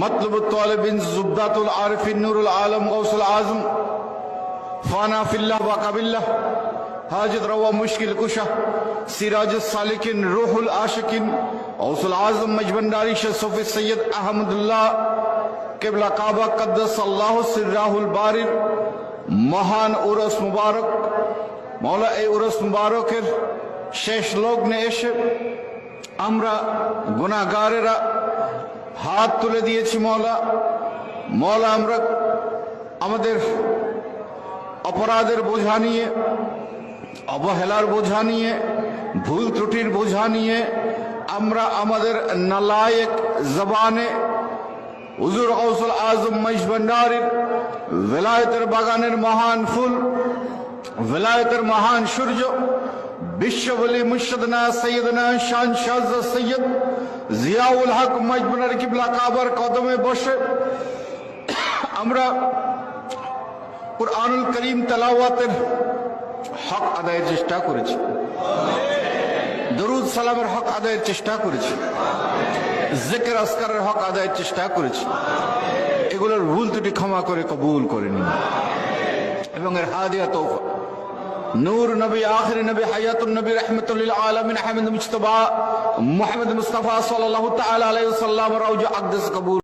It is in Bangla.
मतलबुत तालिबिन जुब्दातुल आरिफिन नूरुल आलम गौसुल आज़म फाना फिल्लाह व कबिल्लाह हाजत रवा मुश्किल कुशा सिराजुस सालिकिन रूहुल आशिकिन गौसुल आज़म मजबंदारी शेख सूफी सैयद अहमदुल्लाह किबला काबा कद्दसल्लाहु सिर्राहुल बारिर महान उरस मुबारक मौला এই উরস মুবারকের শেষ লগ্নে এসে আমরা গুনাহগারেরা হাত তুলে দিয়েছি। মওলা আমরা আমাদের অপরাধের বোঝা নিয়ে, অবহেলার বোঝা নিয়ে, ভুল ত্রুটির বোঝা নিয়ে আমরা আমাদের নালায়েক জবানে হুজুর গৌসুল আজম মজবন্দারির विलायतेर बागानेर महान फुल, विलायतेर महान सूर्य विश्वबली मुर्शिदना सैयदना शान शाह सैयद जियाउल हक मजबुनार किबला काবার কদমে বসে আমরা কুরআনুল করিম তেলাওয়াতের হক আদায়ের চেষ্টা করেছি, দরুদ সালামের হক আদায়ের চেষ্টা করেছি, জিকির আসকারের হক আদায়ের চেষ্টা করেছি। এগুলোর ভুল ত্রুটি ক্ষমা করে কবুল করে নিন এবং এর হাদিয়া তওফা নূর নবী আখির নবী হায়াতুন নবী রাহমাতুল লিল আলামিন আহমদ মুজতবা মুহাম্মদ মুস্তাফা সাল্লাল্লাহু তাআলা আলাইহি ওয়াসাল্লাম রওজা আকদাস কবুল